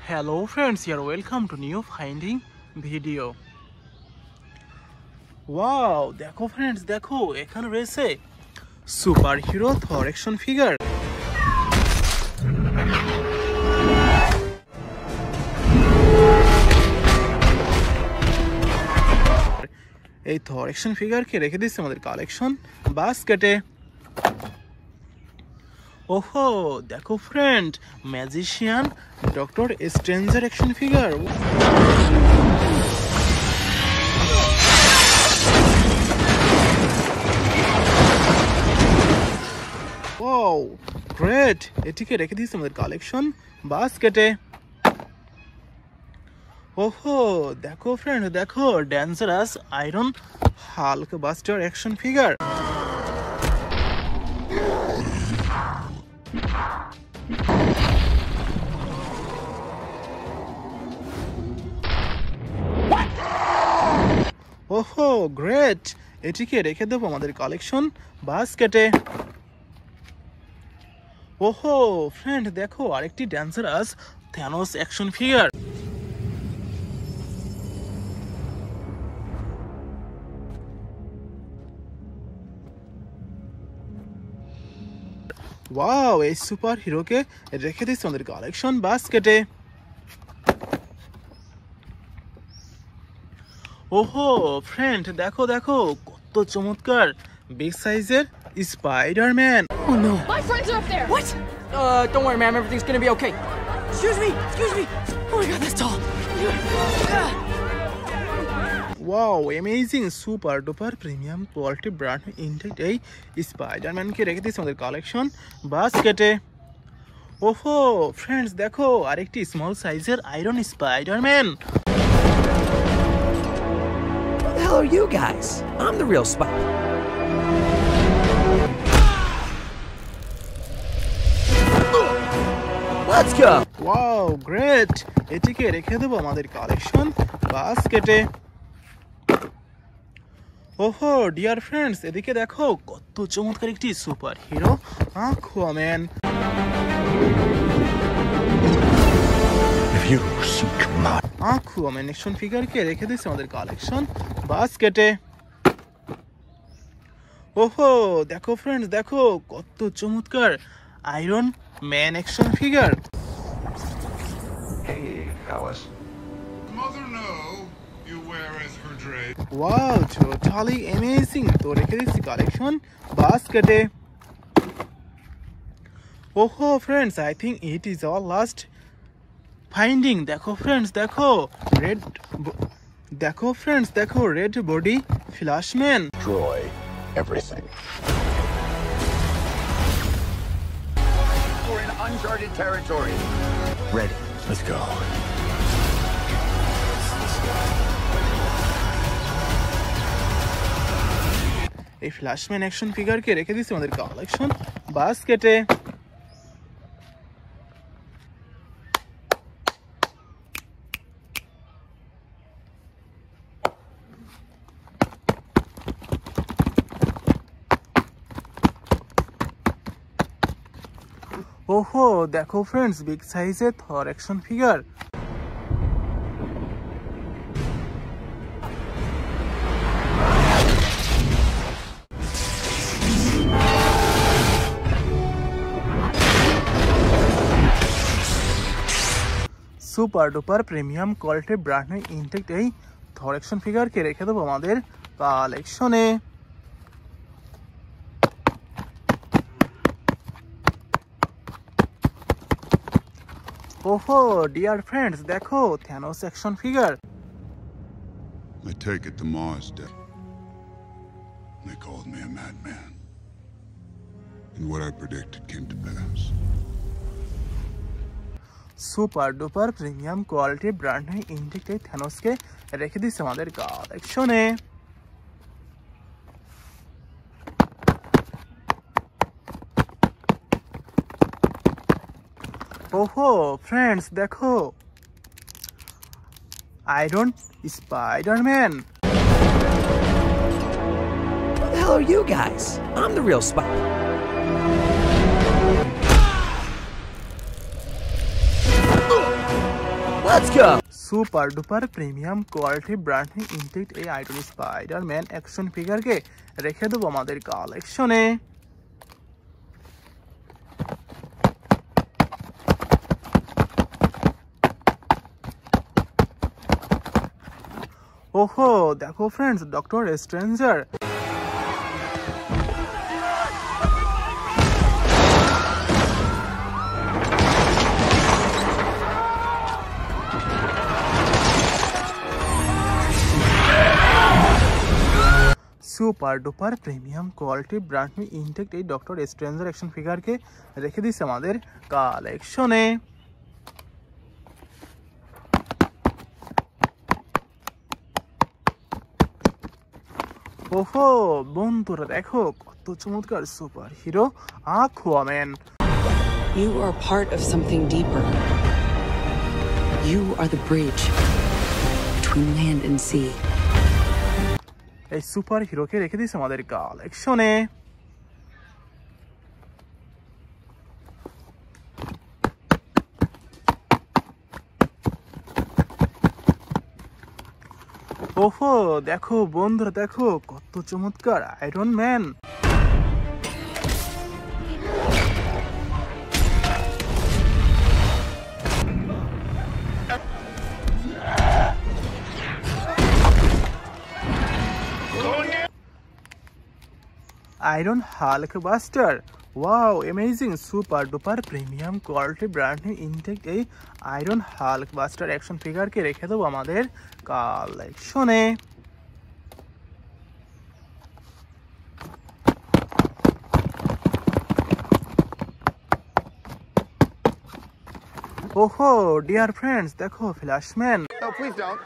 Hello friends, here welcome to new finding video. Wow, দেখো friends, দেখো এখানে রয়েছে সুপার হিরো থর অ্যাকশন ফিগার। এই থর অ্যাকশন ফিগারকে রেখে দিচ্ছে আমাদের কালেকশন বাস্কেটে। ওহো, দেখো friend, magician doctor stranger action figure. Wow, great! এটিকে রেখে দিয়েছে আমাদের কালেকশন বাস্কেটে। ওহো, দেখো ফ্রেন্ড, দেখো dangerous iron Hulk buster action figure. ওহো, গ্রেট! এটিকে রেখে দেবো আমাদের কালেকশন বাস্কেটে। ওহো ফ্রেন্ড, দেখো আরেকটি dangerous Thanos action figure. Wow, এই সুপার হিরোকে রেখে দিচ্ছে আমাদের কালেকশন বাস্কেটে। ওহো ফ্রেন্ড, দেখো দেখো কত চমৎকার বিগ সাইজের Spiderman. Oh no. My friends are up there. What? Don't worry, ma'am. Everything's gonna be okay. Excuse me. Oh my god, that's tall. Wow, amazing super duper premium quality brand intact এই স্পাইডারম্যানকে রেখে দিয়েছে আমাদের collection বাস্কেটে। ওহো friends, দেখো আরেকটি small সাইজের iron Spiderman. Who the hell are you guys? I'm the real Spider. Let's go. Wow, great! এটিকে রেখে দেবো আমাদের কালেকশন বাস্কেটে। ওহো ডিয়ার ফ্রেন্ডস, এদিকে দেখো কত চমৎকার একটি সুপার হিরো আকুয়াম্যান। আকুয়াম্যান অ্যাকশন ফিগারকে রেখে দিচ্ছে আমাদের কালেকশন বাস্কেটে। ওহো দেখো ফ্রেন্ডস, দেখো কত চমৎকার Iron Man action figure. Hey, fellas. Mother know you weareth her drape. Wow, totally amazing! তো রেখে দিচ্ছি কালেকশন বাস্কেটে। ওহো friends, I think it is our last finding. দেখো ফ্রেন্ডস, দেখো red body Flashman. Destroy everything. We're in uncharted territory. Ready. Let's go. এই ফ্ল্যাশম্যান action ফিগারকে রেখে দিচ্ছি আমাদের কালেকশন বাস্কেটে। ওহো দেখো ফ্রেন্ডস, বিগ সাইজের Thor action figure. Super duper premium quality brand intact এই থর অ্যাকশন ফিগারকে রেখে দেবো আমাদের কালেকশনে। ওহো ডিয়ার ফ্রেন্ডস, দেখো Thanos action figure. I take it the Mars did. They called me a madman. And what I predicted came to pass. Super duper premium quality brand intact এই থ্যানোসকে রেখে দিচ্ছে আমাদের কালেকশনে। ওহো ফ্রেন্ডস, দেখো iron Spiderman. Who the hell are you guys? I'm the real Spider. Let's go! Super duper premium quality brand new intact এই iron Spider-Man action ফিগারকে রেখে দেবো আমাদের কালেকশনে। ওহো দেখো friends, doctor stranger. Super duper premium quality brand new intact এই doctor stranger action ফিগারকে রেখে দিচ্ছে আমাদের কালেকশনে। ওহো বন্ধুরা দেখো কত চমৎকার superhero Aquaman. You are part of something deeper. You are the bridge between land and sea. এই সুপার হিরোকে রেখে দিয়েছে আমাদের কালেকশনে। ওহো দেখো বন্ধুরা দেখো কত চমৎকার Iron man. Iron Hulk buster. Wow amazing super duper premium quality brand new intact এই আয়রন হাল্ক বাস্টার অ্যাকশন ফিগারকে রেখে দেবো আমাদের কালেকশনে। ওহো ডিয়ার ফ্রেন্ডস দেখো ফ্ল্যাশম্যান। No, please don't.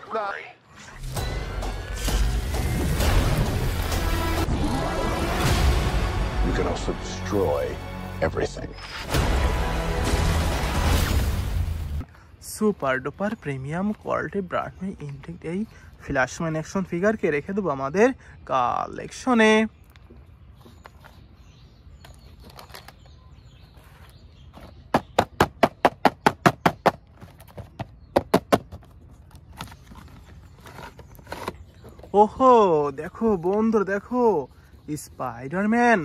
You can also destroy everything. Super duper premium quality brand new intact এই ফ্ল্যাশম্যান action ফিগারকে রেখে দেবো আমাদের কালেকশনে। ওহো দেখো বন্ধুরা দেখো Spiderman.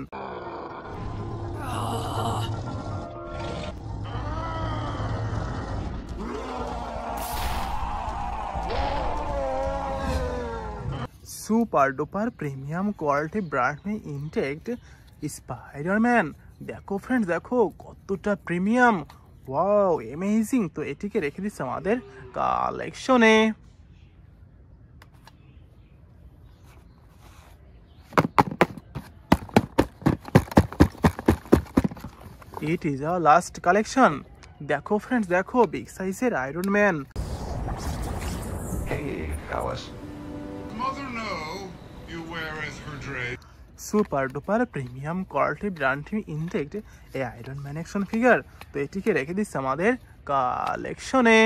Super duper premium quality brand new intact Spiderman. দেখো ফ্রেন্ডস দেখো কতটা প্রিমিয়াম। Wow amazing. তো এটিকে রেখে দিচ্ছে আমাদের কালেকশনে। It is our last collection. দেখো ফ্রেন্ডস দেখো বিগ সাইজের iron man. Hey, Alice. Mother know you wear as her dress. Super duper premium quality brand new intact এই আয়রন ম্যান অ্যাকশন ফিগার। তো এটিকে রেখে দিচ্ছে আমাদের কালেকশনে।